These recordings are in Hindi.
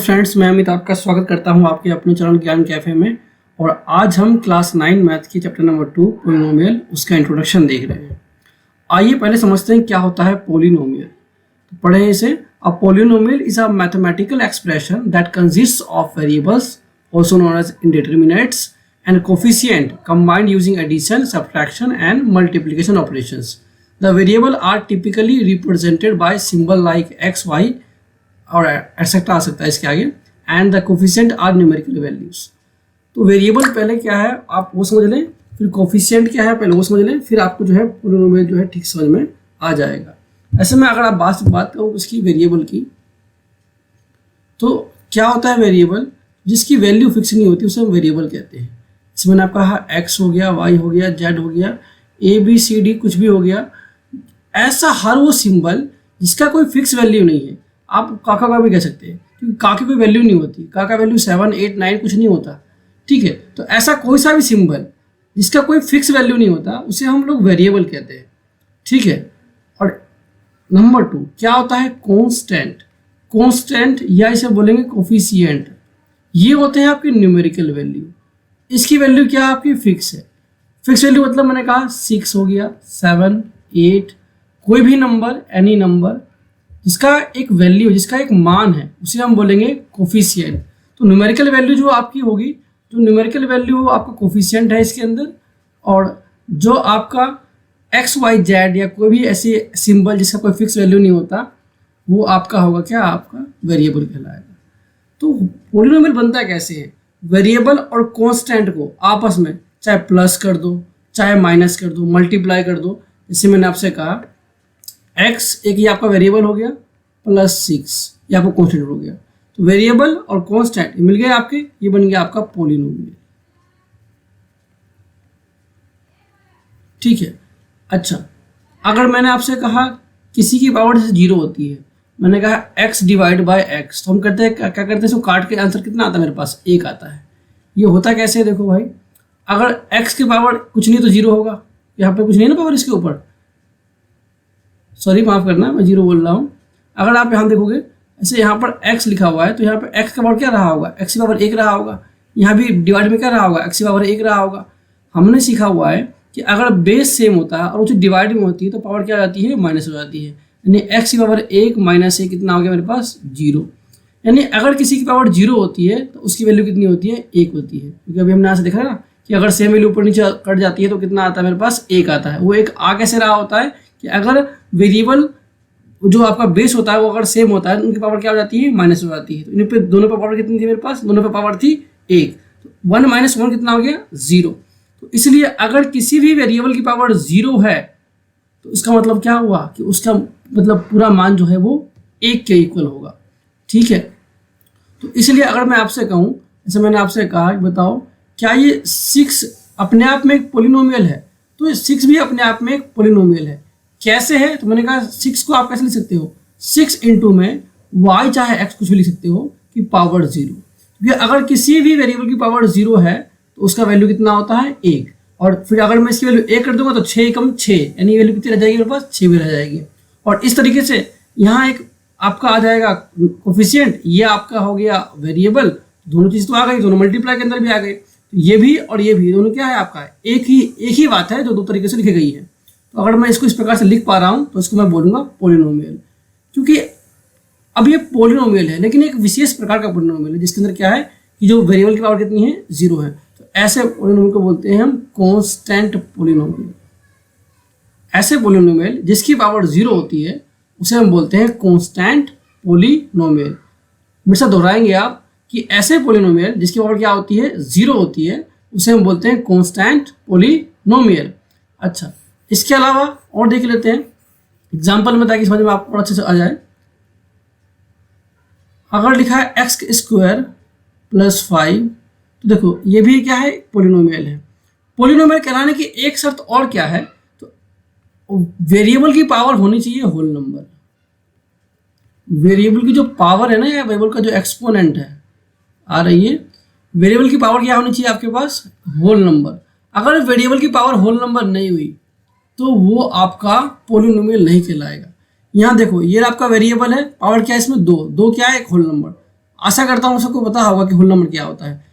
हेलो फ्रेंड्स, मैं अमित आपका स्वागत करता हूं आपके अपने चैनल ज्ञान कैफे में। और आज हम क्लास 9 मैथ की चैप्टर नंबर 2 पोलिनोमियल उसका इंट्रोडक्शन देख रहे हैं। आइए पहले समझते हैं क्या होता है पोलिनोमियल। तो पढ़ें इसे। A polynomial is a mathematical expression that consists of variables also known as indeterminates and coefficient combined using addition, subtraction and multiplication operations. The variable are typically represented by symbol like x, y और एक्सेट्रा आ सकता है इसके आगे, and the coefficient are numerical values. तो वेरिएबल पहले क्या है आप वो समझ लें, फिर कोफिशिएंट क्या है पहले वो समझ लें, फिर आपको जो है पोलिनोमियल जो है ठीक समझ में आ जाएगा। ऐसे में अगर आप बात करूँ इसकी वेरिएबल की, तो क्या होता है वेरिएबल? जिसकी वैल्यू फिक्स नहीं होती उसे हम वेरिएबल कहते हैं। इसमें मैंने आपका कहा एक्स हो गया, वाई हो गया, जेड हो गया, ए बी सी डी कुछ भी हो गया। ऐसा हर वो सिंबल जिसका कोई फिक्स वैल्यू नहीं है, आप काका का भी कह सकते हैं क्योंकि का की कोई वैल्यू नहीं होती, का का वैल्यू 7, 8, 9 कुछ नहीं होता, ठीक है। तो ऐसा कोई सा भी सिंबल जिसका कोई फिक्स वैल्यू नहीं होता उसे हम लोग वेरिएबल कहते हैं, ठीक है। और नंबर 2 क्या होता है? कांस्टेंट। कांस्टेंट या इसे बोलेंगे कोफिशिएंट, ये होते हैं आपके न्यूमेरिकल वैल्यू। इसकी वैल्यू क्या है? आपकी फिक्स है। फिक्स वैल्यू मतलब मैंने कहा 6 हो गया, 7, 8, कोई भी नंबर, एनी नंबर जिसका एक वैल्यू, जिसका एक मान है, उसे हम बोलेंगे कोफिशिएंट। तो न्यूमेरिकल वैल्यू जो आपकी होगी, जो न्यूमेरिकल वैल्यू आपका कोफिशिएंट है इसके अंदर, और जो आपका एक्स वाई जेड या कोई भी ऐसे सिंबल जिसका कोई फिक्स वैल्यू नहीं होता, वो आपका होगा क्या? आपका वेरिएबल कहलाएगा। तो पोलिनोमियल बनता कैसे है? वेरिएबल और कांस्टेंट को आपस में चाहे प्लस कर दो, चाहे माइनस कर दो, मल्टीप्लाई कर दो। जैसे मैंने आपसे कहा x एक ही आपका वेरिएबल हो गया, प्लस 6 ये आपका कांस्टेंट हो गया। तो वेरिएबल और कांस्टेंट मिल गए आपके, ये बन गया आपका पोलिनोमियल, ठीक है। अच्छा, अगर मैंने आपसे कहा किसी की पावर जैसे 0 होती है, मैंने कहा x डिवाइड बाय x, तो हम करते हैं क्या करते हैं, इसको काट के आंसर कितना आता है? मेरे पास 1 आता है। ये होता कैसे है? देखो भाई, अगर x की पावर कुछ नहीं तो 0 होगा, यहाँ पे कुछ नहीं ना पावर इसके ऊपर, सॉरी माफ करना मैं 0 बोल रहा हूँ। अगर आप यहाँ देखोगे ऐसे यहाँ पर x लिखा हुआ है, तो यहाँ पर x का पावर क्या रहा होगा? x की पावर 1 रहा होगा। यहाँ भी डिवाइड में क्या रहा होगा? x की पावर 1 रहा होगा। हमने सीखा हुआ है कि अगर बेस सेम होता है और उसे डिवाइड में होती है तो पावर क्या हो जाती है? माइनस हो जाती है। यानी x की पावर 1 माइनस 1 कितना हो गया मेरे पास? 0। यानी अगर किसी की पावर 0 होती है तो उसकी वैल्यू कितनी होती है? 1 होती है। क्योंकि अभी हमने यहाँ से देखा है ना कि अगर सेम वैल्यू ऊपर नीचे कट जाती है तो कितना आता है मेरे पास? 1 आता है। वो एक आ कैसे रहा होता है कि अगर वेरिएबल जो आपका बेस होता है वो अगर सेम होता है, उनकी पावर क्या हो जाती है? माइनस हो जाती है। तो इन पे दोनों पे पावर कितनी थी मेरे पास? दोनों पे पावर थी 1। तो 1 माइनस 1 कितना हो गया? 0। तो इसलिए अगर किसी भी वेरिएबल की पावर 0 है तो इसका मतलब क्या हुआ कि उसका मतलब पूरा मान जो है वो 1 के इक्वल होगा, ठीक है। तो इसलिए अगर मैं आपसे कहूँ, जैसे मैंने आपसे कहा कि बताओ क्या ये 6 अपने आप में एक पोलिनोमियल है? तो ये 6 भी अपने आप में एक पोलिनोमियल है। कैसे है? तो मैंने कहा 6 को आप कैसे लिख सकते हो? 6 इंटू में y चाहे x कुछ भी लिख सकते हो कि पावर 0। क्योंकि अगर किसी भी वेरिएबल की पावर 0 है तो उसका वैल्यू कितना होता है? 1। और फिर अगर मैं इसकी वैल्यू 1 कर दूंगा तो 6 कम 6, यानी वैल्यू कितनी रह जाएगी मेरे पास? 6 भी रह जाएगी। और इस तरीके से यहाँ एक आपका आ जाएगा कोफिशिएंट, ये आपका हो गया वेरिएबल। दोनों चीज़ तो आ गई, दोनों मल्टीप्लाई के अंदर भी आ गई। तो ये भी और ये भी दोनों क्या है आपका? एक ही बात है जो दो तरीके से लिखी गई है। तो अगर मैं इसको इस प्रकार से लिख पा रहा हूँ तो इसको मैं बोलूँगा पोलिनोमियल। क्योंकि अब ये पोलिनोमियल है लेकिन एक विशेष प्रकार का पोलिनोमियल है जिसके अंदर क्या है कि जो वेरिएबल की पावर कितनी है? 0 है। तो ऐसे पोलिनोमियल को बोलते हैं हम कांस्टेंट पोलिनोमियल। ऐसे पोलिनोमियल जिसकी पावर 0 होती है उसे हम बोलते हैं कांस्टेंट पोलिनोमियल। मेरे साथ दोहराएंगे आप कि ऐसे पोलिनोमियल जिसकी पावर क्या होती है? 0 होती है, उसे हम बोलते हैं कांस्टेंट पोलिनोमियल। अच्छा, इसके अलावा और देख लेते हैं एग्जाम्पल में ताकि समझ में आपको अच्छे से आ जाए। अगर लिखा है x² + 5, तो देखो ये भी क्या है? पोलिनोमियल है। पोलिनोमियल कहलाने की एक शर्त और क्या है? तो वेरिएबल की पावर होनी चाहिए होल नंबर। वेरिएबल की जो पावर है ना, या वेरिएबल का जो एक्सपोनेंट है आ रही है, वेरिएबल की पावर क्या होनी चाहिए आपके पास? Whole number. अगर वेरिएबल की पावर होल नंबर नहीं हुई तो वो आपका पोलिनोमियल नहीं कहलाएगा। यहाँ देखो ये आपका वेरिएबल है, पावर क्या है इसमें? 2 क्या है? एक होल नंबर। आशा करता हूँ सबको पता होगा कि होल नंबर क्या होता है।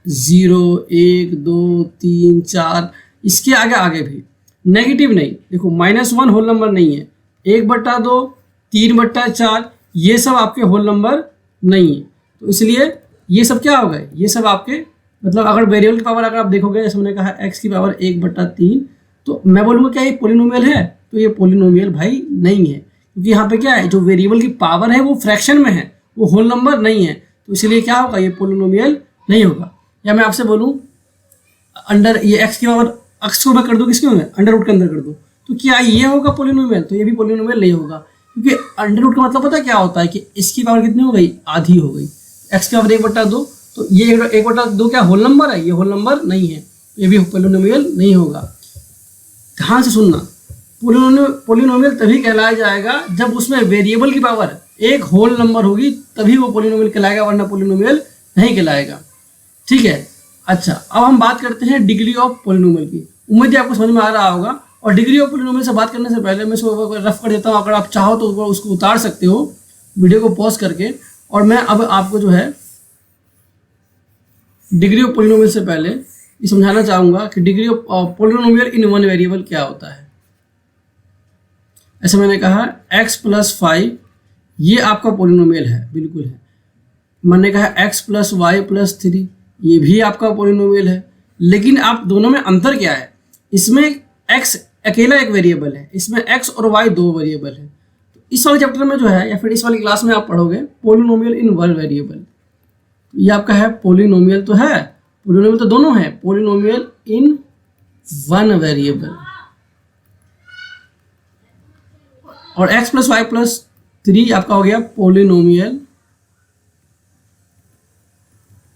0, 1, 2, 3, 4, इसके आगे आगे भी नेगेटिव नहीं। देखो -1 होल नंबर नहीं है, 1/2, 3/4 ये सब आपके होल नंबर नहीं है। तो इसलिए ये सब क्या हो गए, ये सब आपके मतलब अगर वेरिएबल की पावर अगर आप देखोगे, जैसे मैंने कहा x की पावर 1/3, तो मैं बोलूँगा क्या ये पोलिनोमियल है? तो ये पोलिनोमियल भाई नहीं है, क्योंकि यहाँ पे क्या है, जो वेरिएबल की पावर है वो फ्रैक्शन में है, वो होल नंबर नहीं है। तो इसलिए क्या होगा, ये पोलिनोमियल नहीं होगा। या मैं आपसे बोलूँ अंडर ये x की पावर x को मैं कर दूँ किसके में, अंडर रूट के अंदर कर दूँ, तो क्या ये होगा पोलिनोमियल? तो ये भी पोलिनोमियल नहीं होगा, क्योंकि अंडर रूट का मतलब पता क्या होता है कि इसकी पावर कितनी हो गई, आधी हो गई। x की पावर 1/2, तो ये 1/2 क्या होल नंबर है? ये होल नंबर नहीं है, ये भी पोलिनोमियल नहीं होगा। ध्यान से सुनना, पोलिनोमियल तभी कहलाया जाएगा जब उसमें वेरिएबल की पावर एक होल नंबर होगी, तभी वो पोलिनोमियल कहलाएगा, वरना पोलिनोमियल नहीं कहलाएगा। ठीक है। अच्छा, अब हम बात करते हैं डिग्री ऑफ पोलिनोमियल की। उम्मीद है आपको समझ में आ रहा होगा। और डिग्री ऑफ पोलिनोमियल से बात करने से पहले मैं इसको रफ कर देता हूँ, अगर आप चाहो तो उसको उतार सकते हो वीडियो को पॉज करके। और मैं अब आपको जो है डिग्री ऑफ पोलिनोमियल से पहले ये समझाना चाहूँगा कि degree of polynomial in one variable क्या होता है। ऐसे मैंने कहा x+5 ये आपका पोलिनोमियल है, बिल्कुल है। मैंने कहा x+y+3 ये भी आपका पोलिनोमियल है। लेकिन आप दोनों में अंतर क्या है, इसमें x अकेला एक वेरिएबल है, इसमें x और y दो वेरिएबल है। तो इस वाले चैप्टर में जो है या फिर इस वाली क्लास में आप पढ़ोगे पोलिनोमियल इन वन वेरिएबल। ये आपका है पोलिनोमियल, तो है पोलिनोमियल तो दोनों है, पोलिनोमियल इन वन वेरिएबल। और x+y+3 आपका हो गया पोलिनोमियल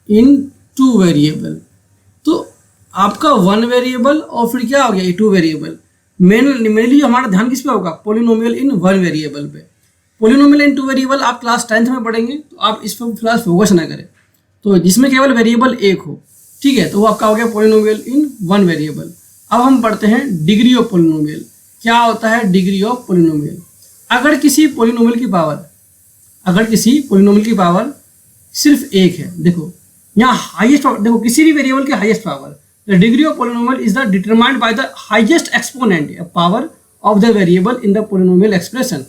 इन टू वेरिएबल। तो आपका वन वेरिएबल और फिर क्या हो गया, ये टू वेरिएबल। मेनली हमारा ध्यान किस पे होगा, पोलिनोमियल इन वन वेरिएबल पे। पोलिनोमियल इन टू वेरिएबल आप क्लास 10th में पढ़ेंगे, तो आप इस पर फिलहाल फोकस ना करें। तो जिसमें केवल वेरिएबल एक हो, ठीक है, तो वो आपका हो गया पोलिनोमियल इन वन वेरिएबल। अब हम पढ़ते हैं डिग्री ऑफ पोलिनोमियल। क्या होता है डिग्री ऑफ पोलिनोमियल? अगर किसी पोलिनोमियल की पावर सिर्फ एक है, देखो यहाँ हाईएस्ट पावर, देखो किसी भी वेरिएबल की highest power, the degree of polynomial is the determined by the highest exponent power of the variable in the polynomial expression.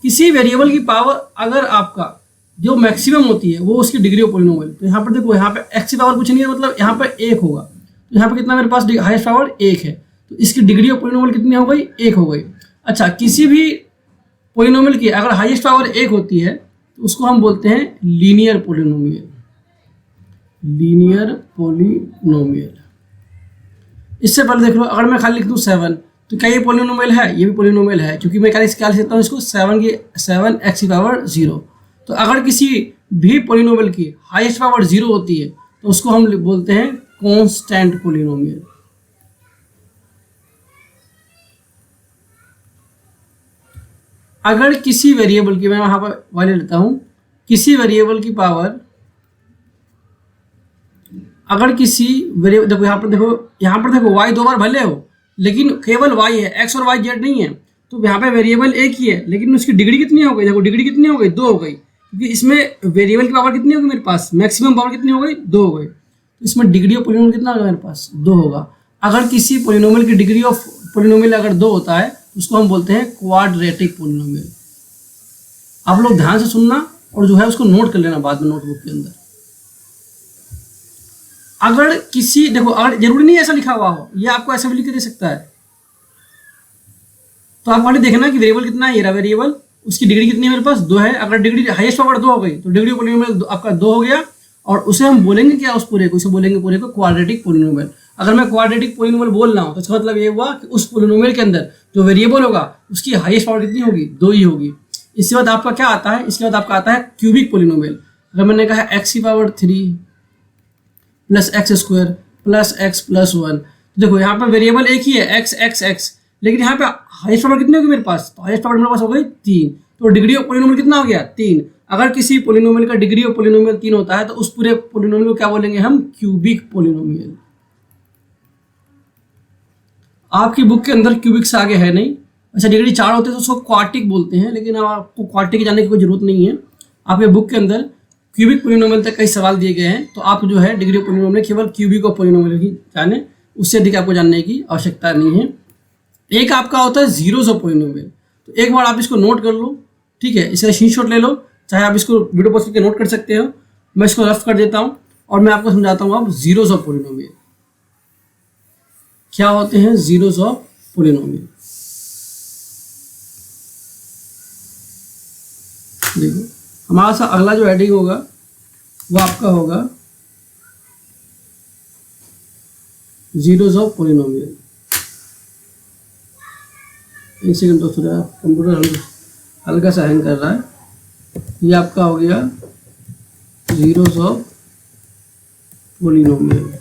किसी वेरिएबल की पावर अगर आपका जो मैक्सिमम होती है वो उसकी डिग्री ऑफ पोलिनोमियल। तो यहाँ पर देखो, यहाँ पे x की पावर कुछ नहीं है, मतलब यहाँ पर एक होगा। तो यहाँ पे कितना मेरे पास हाईएस्ट पावर एक है, तो इसकी डिग्री ऑफ पोलिनोमियल कितनी हो गई, एक हो गई। अच्छा, किसी भी पोलिनोमियल की अगर हाईएस्ट पावर एक होती है तो उसको हम बोलते हैं लीनियर पोलिनोमियल। Linear polynomial. इससे पहले देख लो, अगर मैं खाली लिख दूँ 7, तो क्या ये पोलिनोमियल है? ये भी पोलिनोमियल है, क्योंकि मैं क्या लिख सकता हूँ इसको 7x की पावर 0। तो अगर किसी भी पोलिनोमियल की हाईएस्ट पावर 0 होती है तो उसको हम बोलते हैं कांस्टेंट पोलिनोमियल। अगर किसी वेरिएबल की, मैं वहां पर वाले लेता हूं, किसी वेरिएबल की पावर, अगर किसी वेरिएबल, देखो यहाँ पर देखो y दो बार भले हो, लेकिन केवल y है, x और y z नहीं है। तो यहाँ पे वेरिएबल एक ही है, लेकिन उसकी डिग्री कितनी हो गई, देखो डिग्री कितनी हो गई, 2 हो गई, क्योंकि इसमें वेरिएबल की पावर कितनी होगी मेरे पास, मैक्सिमम पावर कितनी हो गई, 2 हो गई। तो इसमें डिग्री ऑफ पोलिनोमियल कितना होगा मेरे पास, 2 होगा। अगर किसी पोलिनोमियल की डिग्री ऑफ पोलिनोमियल अगर 2 होता है तो उसको हम बोलते हैं क्वाड्रेटिक पोलिनोमियल। आप लोग ध्यान से सुनना और जो है उसको नोट कर लेना बाद में नोटबुक के अंदर। अगर किसी, देखो अगर जरूरी नहीं ऐसा लिखा हुआ हो, ये आपको ऐसा भी लिख के दे सकता है, तो आप वाले देखना कि वेरिएबल कितना है, ये रहा वेरिएबल, उसकी डिग्री कितनी है मेरे पास, 2 है। अगर डिग्री हाईएस्ट पावर 2 हो गई तो डिग्री पोलिनोमियल आपका 2 हो गया, और उसे हम बोलेंगे क्या, उस पूरे को, उसे बोलेंगे पूरे को क्वाड्रेटिक पोलिनोमियल। अगर मैं क्वाड्रेटिक पोलिनोमियल बोल रहा हूँ तो इसका मतलब ये हुआ कि उस पोलिनोमियल के अंदर जो वेरिएबल होगा उसकी हाईएस्ट पावर कितनी होगी, 2 ही होगी। इसके बाद आपका क्या आता है, इसके बाद आपका आता है क्यूबिक पोलिनोमियल। अगर मैंने कहा x की power 3 plus x² plus x plus 1, तो देखो यहाँ पर वेरिएबल एक ही है x, लेकिन यहाँ पे हाईएस्ट पावर कितनी होगी मेरे पास, तो हाईएस्ट पावर मेरे पास हो गई 3। तो डिग्री ऑफ पोलिनोमियल कितना हो गया, 3। अगर किसी पोलिनोमियल का डिग्री ऑफ पोलिनोमियल 3 होता है तो उस पूरे पोलिनोमियल को क्या बोलेंगे हम, क्यूबिक पोलिनोमियल। आपकी बुक के अंदर क्यूबिक से आगे है नहीं, अच्छा डिग्री 4 होते हैं तो उसको क्वार्टिक बोलते हैं, लेकिन अब आपको क्वार्टिक जाने की कोई जरूरत नहीं है। आपके बुक के अंदर क्यूबिक पोलिनोमियल तक कई सवाल दिए गए हैं, तो आप जो है डिग्री ऑफ पोलिनोमियल में केवल क्यूबिक ऑफ पोलिनोमियल ही जाने, उससे अधिक आपको जानने की आवश्यकता नहीं है। एक आपका होता है जीरोस ऑफ पोलिनोमियल, तो एक बार आप इसको नोट कर लो, ठीक है, इसका स्क्रीनशॉट ले लो, चाहे आप इसको वीडियो पॉज करके नोट कर सकते हो, मैं इसको रफ कर देता हूँ और मैं आपको समझाता हूँ अब जीरोस ऑफ पोलिनोमियल क्या होते हैं। जीरोस ऑफ पोलिनोमियल देखो, हमारा सा अगला जो हेडिंग होगा वो आपका होगा जीरोस ऑफ पोलिनोमियल। एक सेकंड दोस्तों, कंप्यूटर हल्का सा हैंग कर रहा है। ये आपका हो गया जीरोस ऑफ पोलिनोमियल।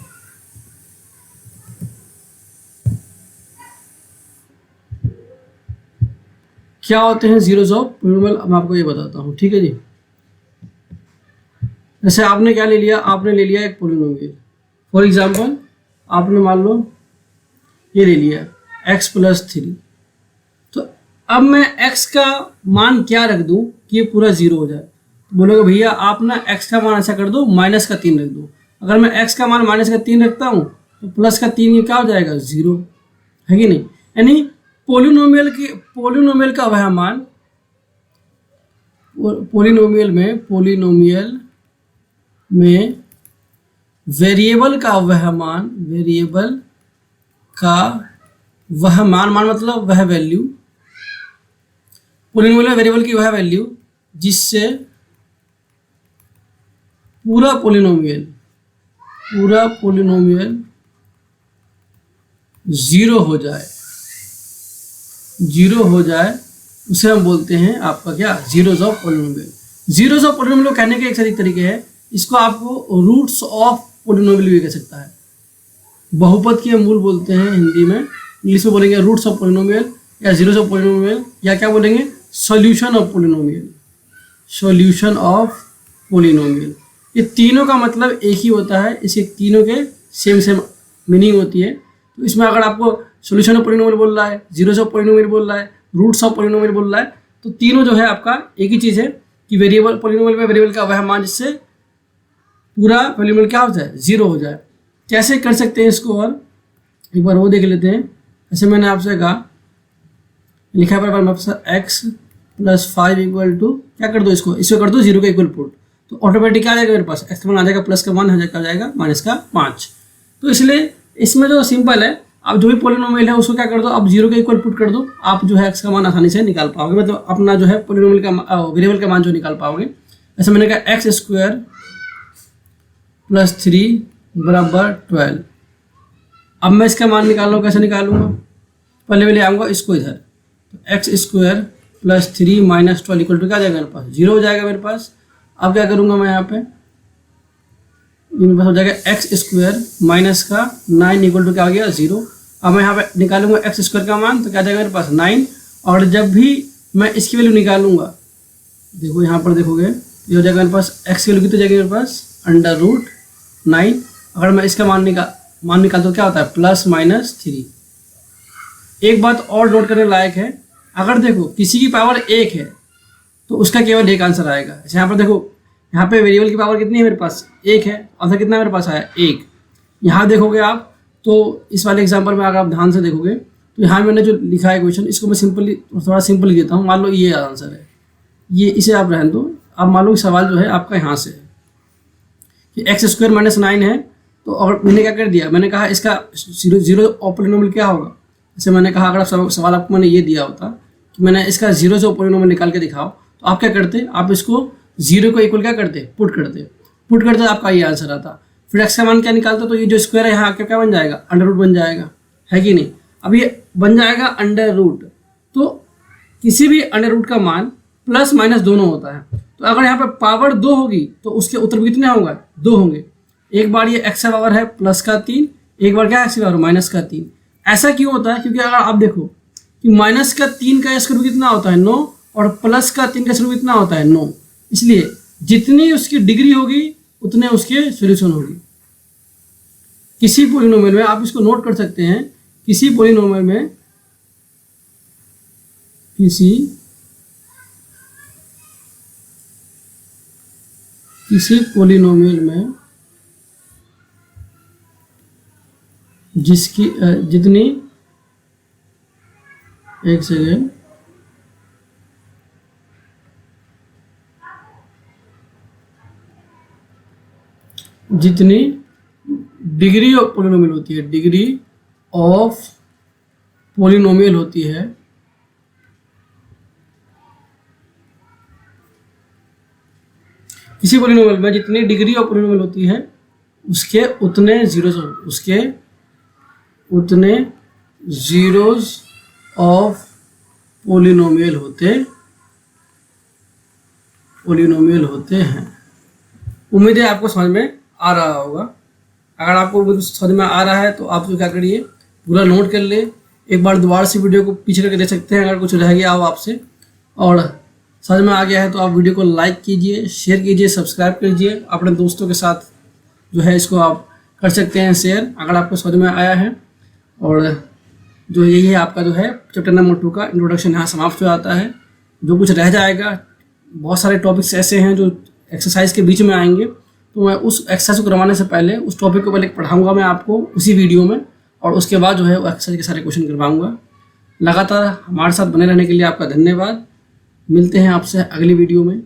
क्या होते हैं जीरोस ऑफ पोलिनोमियल, मैं आपको ये बताता हूँ, ठीक है जी। जैसे आपने क्या ले लिया, आपने ले लिया एक पोलिनोमियल, फॉर एग्जांपल आपने मान लो ये ले लिया x+3। तो अब मैं x का मान क्या रख दूं कि ये पूरा जीरो हो जाए, तो बोलोगे भैया आप ना x का मान ऐसा कर दो -3 रख दो। अगर मैं x का मान -3 रखता हूँ तो +3 ये क्या हो जाएगा, जीरो, है कि नहीं। यानी पोलिनोमियल का वह मान, पोलिनोमियल में वेरिएबल का वह मान, वेरिएबल का वह मान मतलब वह वैल्यू, पोलिनोमियल में वेरिएबल की वह वैल्यू जिससे पूरा पोलिनोमियल जीरो हो जाए, उसे हम बोलते हैं आपका क्या, zeros of polynomial. Zeros of polynomial कहने के एक से तरीके हैं, इसको आपको रूट्स ऑफ पोलिनोमियल भी कह सकता है, बहुपद के मूल बोलते हैं हिंदी में, इंग्लिश में बोलेंगे रूट्स ऑफ पोलिनोमियल या जीरोस ऑफ पोलिनोमियल, या क्या बोलेंगे, सॉल्यूशन ऑफ पोलिनोमियल। ये तीनों का मतलब एक ही होता है, इसके तीनों के सेम मीनिंग होती है। तो इसमें अगर आपको सॉल्यूशन ऑफ पोलिनोमियल बोल रहा है, जीरोस ऑफ पोलिनोमियल बोल रहा है, रूट्स ऑफ पोलिनोमियल बोल रहा है, तो तीनों जो है आपका एक ही चीज़ है कि वेरिएबल, पोलिनोमियल में वेरिएबल का वह मान जिससे पूरा पोलिनोमियल क्या हो जाए, जीरो हो जाए। कैसे कर सकते हैं इसको, और एक बार वो देख लेते हैं। जैसे मैंने आपसे कहा, लिखा है पर x+5 इक्वल टू, क्या कर दो इसको कर दो जीरो का इक्वल पुट, तो ऑटोमेटिक क्या आ जाएगा मेरे पास, x का मान आ जाएगा, प्लस का मान आ जाएगा -5। तो इसलिए इसमें जो सिंपल है, आप जो भी पोलिनोमियल है उसको क्या कर दो, आप जीरो का इक्वल पुट कर दो, आप जो है x का मान आसानी से निकाल पाओगे, मतलब अपना जो है पोलिनोमियल का वेरिएबल का मान जो निकाल पाओगे। जैसे मैंने कहा x² + 3 = 12। अब मैं इसका मान निकालूँ, कैसे निकालूंगा, पहले मैं ले आऊँगा इसको इधर, तो x² + 3 - 12 इक्वल टू क्या आ जाएगा मेरे पास, जीरो हो जाएगा मेरे पास। अब क्या करूँगा मैं यहाँ पे, मेरे पास हो जाएगा x² माइनस का 9 इक्वल टू क्या हो गया, जीरो। अब मैं यहाँ पे निकालूंगा x² का मान, तो क्या जाएगा मेरे पास 9, और जब भी मैं इसकी वैल्यू निकालूंगा, देखो यहाँ पर देखोगे ये हो जाएगा मेरे पास, x की वैल्यू कितनी जाएगी मेरे पास, √9। अगर मैं इसका मान निकालता हूँ क्या होता है, +-3। एक बात और नोट करने लायक है, अगर देखो किसी की पावर 1 है तो उसका केवल एक आंसर आएगा। जैसे यहाँ पर देखो, यहाँ पे वेरिएबल की पावर कितनी है मेरे पास, 1 है, आंसर कितना मेरे पास आया, 1। यहाँ देखोगे आप, तो इस वाले एग्जांपल में अगर आप ध्यान से देखोगे तो यहाँ मैंने जो लिखा है क्वेश्चन, इसको मैं थोड़ा सिंपल देता हूँ। मान लो ये आंसर है, ये इसे आप रहने दो। अब मान लो सवाल जो है आपका यहाँ से है कि x² - 9 है, तो और मैंने क्या कर दिया, मैंने कहा इसका जीरो ऑफ पोलिनोमियल क्या होगा। जैसे मैंने कहा, अगर सवाल आपको मैंने ये दिया होता कि मैंने इसका जीरो ऑफ पोलिनोमियल निकाल के दिखाओ, तो आप क्या करते, आप इसको जीरो को इक्वल क्या करते, पुट करते आपका ये आंसर आता। फिर x का मान क्या निकालता, तो ये जो स्क्वायर है यहाँ क्या बन जाएगा, अंडर रूट बन जाएगा, है कि नहीं। अब ये बन जाएगा अंडर रूट, तो किसी भी अंडर रूट का मान प्लस माइनस दोनों होता है। तो अगर यहाँ पे पावर 2 होगी तो उसके उत्तर कितने होंगे, 2 होंगे। एक बार ये x का पावर है +3, एक बार क्या x की पावर -3। ऐसा क्यों होता है, क्योंकि अगर आप देखो कि -3 का स्क्वायर रूट कितना होता है, 9, और +3 का स्क्वायर रूट कितना होता है, 9। इसलिए जितनी उसकी डिग्री होगी उतने उसके सॉल्यूशन होगी। किसी पोलिनोमियल में आप इसको नोट कर सकते हैं, किसी पोलिनोमियल में किसी पोलिनोमियल में जिसकी जितनी, एक सेकेंड, जितनी डिग्री ऑफ पोलिनोमियल होती है, डिग्री ऑफ पोलिनोमियल होती है, किसी पोलिनोमियल में जितनी डिग्री ऑफ पोलिनोमियल होती है उसके उतने जीरोज ऑफ पोलिनोमियल होते हैं। उम्मीद है आपको समझ में आ रहा होगा। अगर आपको समझ में आ रहा है तो आप जो क्या करिए, पूरा नोट कर ले, एक बार दोबारा से वीडियो को पीछे करके देख सकते हैं अगर कुछ रह गया हो आपसे, और समझ में आ गया है तो आप वीडियो को लाइक कीजिए, शेयर कीजिए, सब्सक्राइब कीजिए, अपने दोस्तों के साथ जो है इसको आप कर सकते हैं शेयर अगर आपको समझ में आया है। और जो यही है आपका जो है चैप्टर नंबर 2 का इंट्रोडक्शन यहाँ समाप्त हो जाता है। जो कुछ रह जाएगा, बहुत सारे टॉपिक्स ऐसे हैं जो एक्सरसाइज के बीच में आएंगे, तो मैं उस एक्सरसाइज को करवाने से पहले उस टॉपिक को पहले पढ़ाऊंगा मैं आपको उसी वीडियो में, और उसके बाद जो है वो एक्सरसाइज के सारे क्वेश्चन करवाऊंगा। लगातार हमारे साथ बने रहने के लिए आपका धन्यवाद। मिलते हैं आपसे अगली वीडियो में।